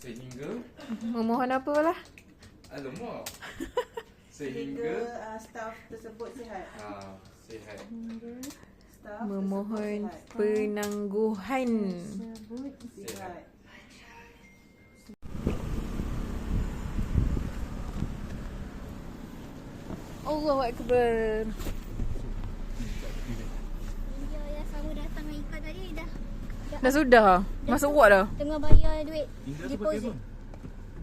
Sehingga Memohon apa lah? alamak. Sehingga Sehingga staf tersebut sihat. sihat. Staf Memohon tersebut penangguhan. sihat. Allahu Akbar. Dia yang sama datang dengan ikat tadi dah Dah sudah? Masuk ward dah? tengah bayar duit deposit.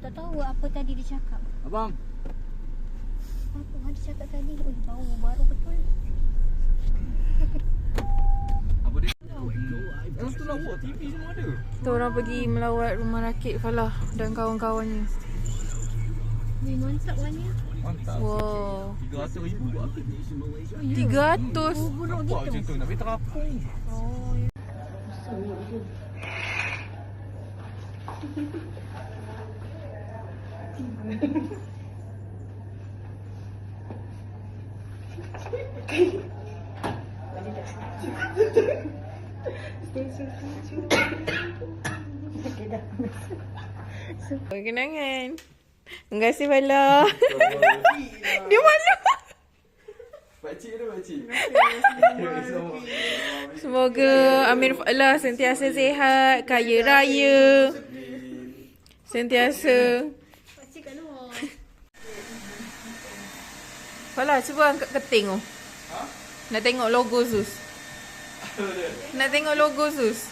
Tak tahu apa tadi dia cakap. Abang. Apa dia cakap tadi? Oh, bau baru betul. Apa dia? Yang tu nak buat TV semua ada. Kita orang pergi melawat rumah rakit Falah dan kawan-kawannya. Weh, mantap warnanya. Mantap. Wow. 300,000 buat apa? 300. Nampak macam tu. Tapi terapung. Oh, ya. Kenangan. Terima kasih Bala. Dia malu. Pakcik ada pakcik. Semoga Amir Falah sentiasa sihat, kaya raya, sentiasa. Pakcik kat luar. Falah cuba angkat keting tu. Nak tengok logo Sus. Nak tengok logo Sus.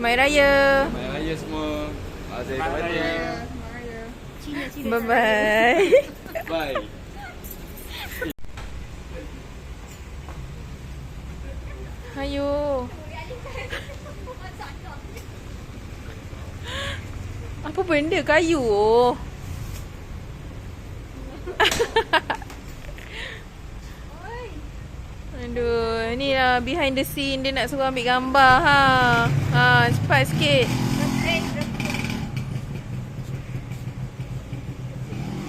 Mai Raya. Mai raya semua. Azai raya. Cina. Bye bye. Bye. Ayo. Apa benda kayu? Aduh, ni lah behind the scene dia nak suruh ambil gambar ha. Cepat sikit.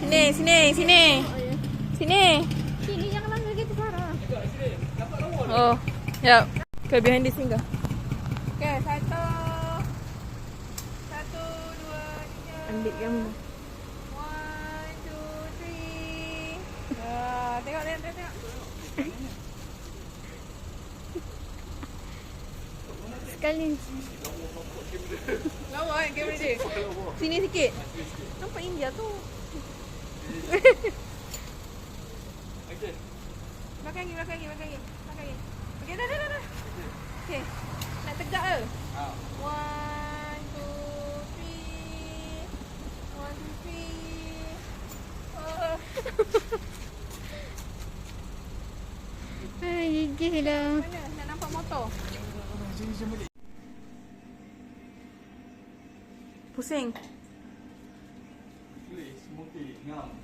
Sini. Sini. Sini jangan langgar gitu Farah. Oh, jap. Ke behind the scene ke? Okay, 1 2 3. Ambil gambar. 1 2 3. Tengok. Sekali. Lawa kan kamera dia. Sini sikit. Nampak India tu. Okey. Belakang lagi. Okey, dah. Okey. Nak tegak ke? 1 2 3. 1 2 3. Hai, gigih lah. Mana? Nak nampak motor? Pusing. Semua okey. Ngam.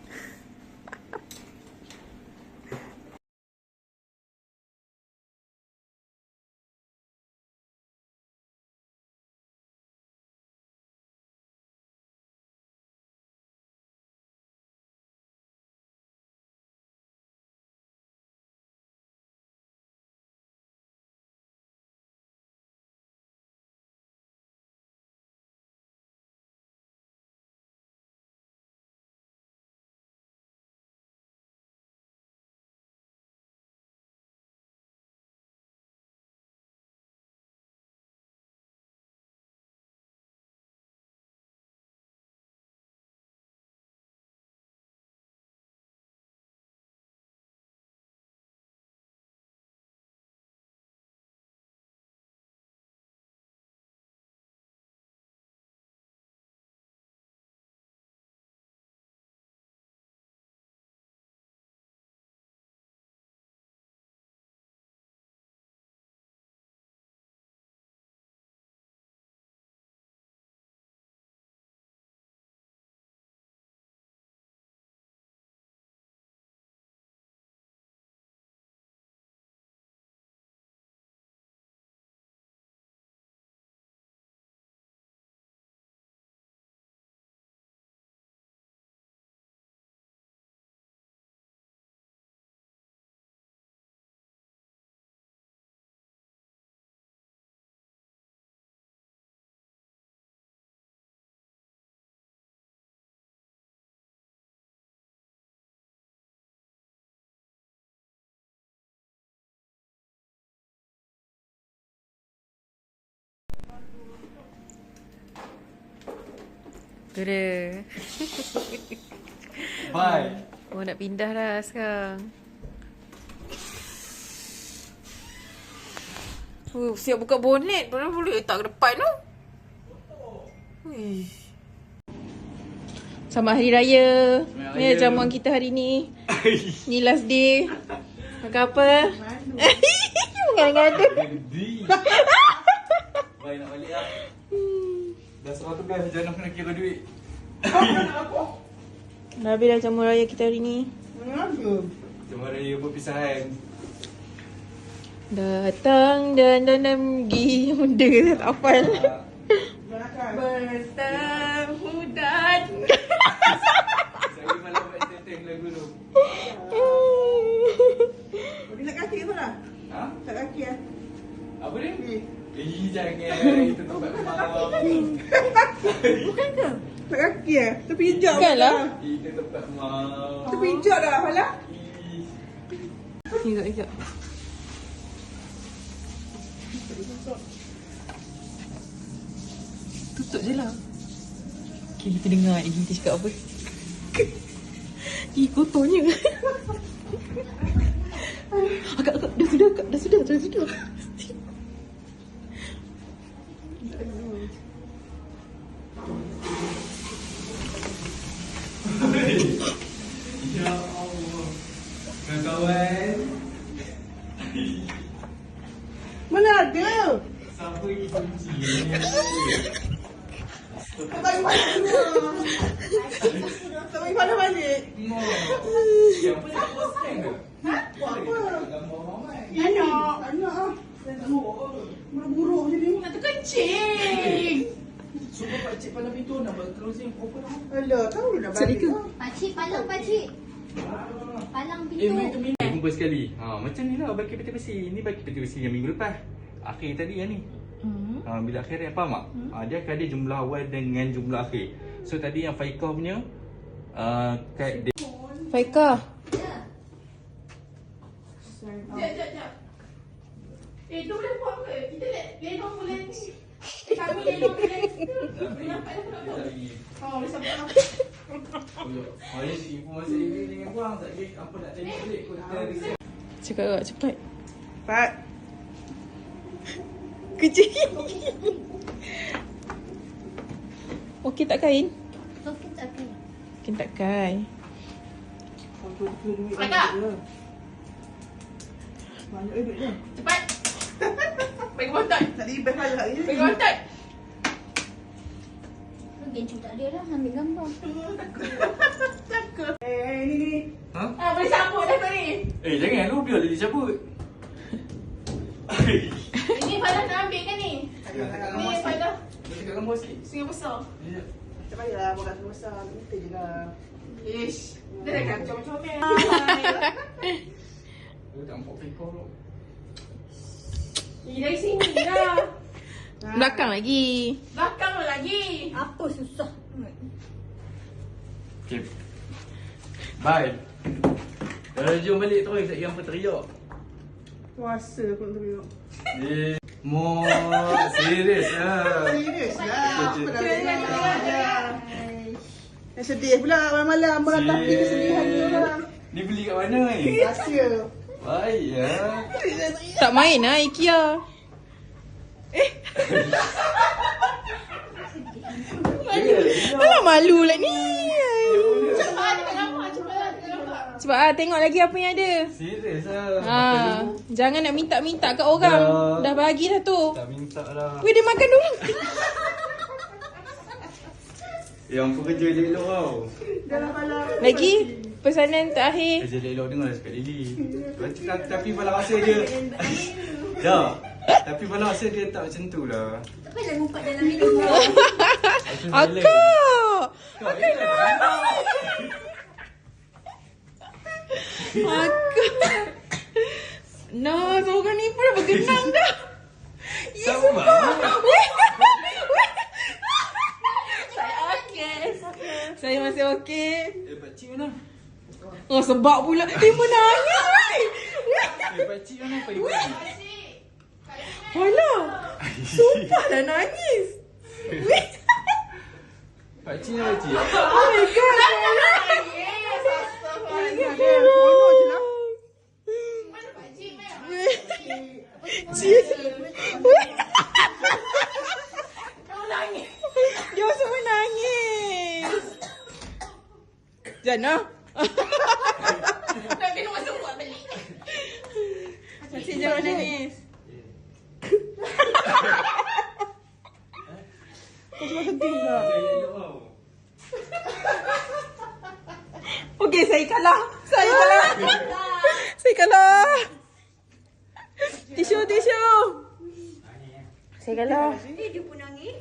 Tu dia. Bye. Oh, nak pindah dah sekarang. Siap buka bonet. Boleh letak ke depan tu. Selamat Hari Raya. Ni jamuan kita hari ni. Ni last day. Makan apa? Mengada-ngada. Bye, nak balik lah. Dah 100 gas, jangan kena kira duit. Dah habis dah jamuan raya kita hari ni. Jamuan raya perpisahan. Datang dan pergi. Benda ke tak hafal. Bertemu dan Saya malam buat entertain lagu tu. Boleh nak kaki tu lah. Ha? Tak kaki lah. Apa dia? Jangan. Itu tempat mau. Bukan ke? Tak kaki lah. Terpijak Bukan lah. Itu tempat mau. Terpijak dah Fala. Sekejap. Tutup je lah. Okay, kita dengar kita cakap apa. Kotornya. Agak. Dah sudah. Ya Allah. Kawan-kawan. Mana ada? Siapa yang kunci? Tak bagi Fala semua. Tak bagi Fala balik. Yang pun tak posting ke? Buat apa? Gambar Muhammad. Anak ah. Buruk je ni. Nak terkencing. Sumpah pakcik palang pintu nak buat closing. Open lah. Alah, tahu dah balik. Pakcik, palang pakcik. Palang pintu. Jumpa sekali. Macam ni lah bagi peti besi. Ni bagi peti besi yang minggu lepas. Akhir tadi yang ni. Bila akhir yang faham tak? Dia akan ada jumlah awal dengan jumlah akhir. So tadi yang Faikah punya kat dia. Faikah. Sekejap. Tu boleh buat ke? Kita lenong boleh ni. Kami lenong boleh. Boleh sampai lah. Ini informasi ini dengan buang. Tak kira apa nak tanya balik. Cakap agak cepat. Pat. Kecil. Okey tak kain? Okey tak ke? Okey tak kain. Ada. Banyak duit dia. Cepat. Bagi bontot. Tak ribet Fala hari ni. Bagi bontot. Gencu tak ada lah, ambil gambar. Cakap. Ni. Boleh sambut dah tu ni. Jangan lu biar dia cabut. Ini Fala nak ambil kan ni? Ni Fala. Dia cakap gambar sikit. Singa besar. Tak payahlah buat kasut besar. Kita je lah. Ish. Dia dah kacau comel. Dia tak nampak Faikah tu. Dari sini lah. Belakang lagi. Belakang lagi. Apa susah? Okay. Bye. Kalau jom balik terus tak yang teriak. Puasa pun tengok. Mo serius lah. Serius lah. Apa dah tengok. Yang sedih pula malam-malam meratapi kesedihan ni orang. Ni beli kat mana ni? Rahsia. Baik ya. Tak main lah IKEA. Alah malu lah ni. Cepat tengok lagi apa yang ada. Serius lah. Jangan nak minta-minta kat orang. Dah bagi dah tu. Tak minta lah. Weh, dia makan dulu. Yang pekerja elok tau. Dalam malam. Lagi pesanan terakhir. Kerja elok dengar cakap Lily. Tapi pada rasa dia. Dah. Tapi pada rasa dia tak macam tu lah. Tak payah ngumpat dalam minum. Akak. Akak. Nah, seorang ni pun dah bergenang dah. Ya, Sama. Saya okey. Saya masih okey. Pakcik mana? Oh, sebab pula. Dia menangis. Pakcik mana? Pakcik. Alah. Sumpah dah nangis. Pakcik ni pakcik. Oh my god. Seronok je lah. Dia semua nangis. Jana. Nak kena masuk buat balik. Cik jangan nangis. Kau cuma sedih tak? Okey, saya kalah. Saya kalah. Tisu. Saya kalah. Dia pun nangis.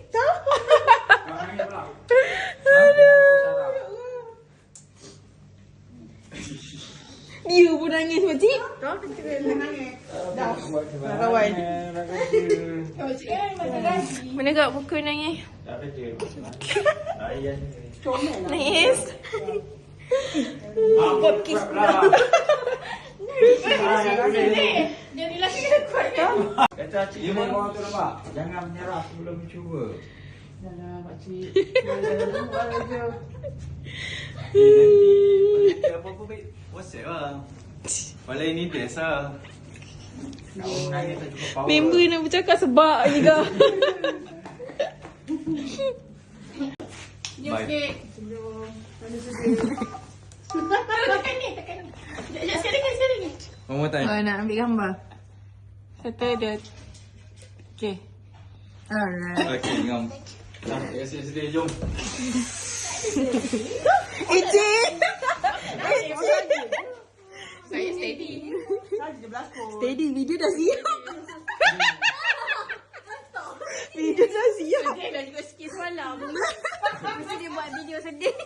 Dia pun nangis, pakcik. Kau kena nangis. Dah. Kawan. Mana kat buku nangis? Nangis. Podcast pula. Dia ni lagi kena kuat kan? Kata cik dia orang tu nampak. Jangan menyerah sebelum mencuba. Jangan, pakcik. Jangan buat je. Nanti apa-apa baik WhatsApp lah. Malah ini best lah. Member nak bercakap sebab juga. Bye. One more time. Oh, nak ambil gambar. Satu, dua. Okay. Alright. Okay, ngam. Sedih, jom. Encik. Saya steady. Steady, video dah siap. Video dah siap. Dia dah juga sikit semalam. Mesti dia buat video sedih.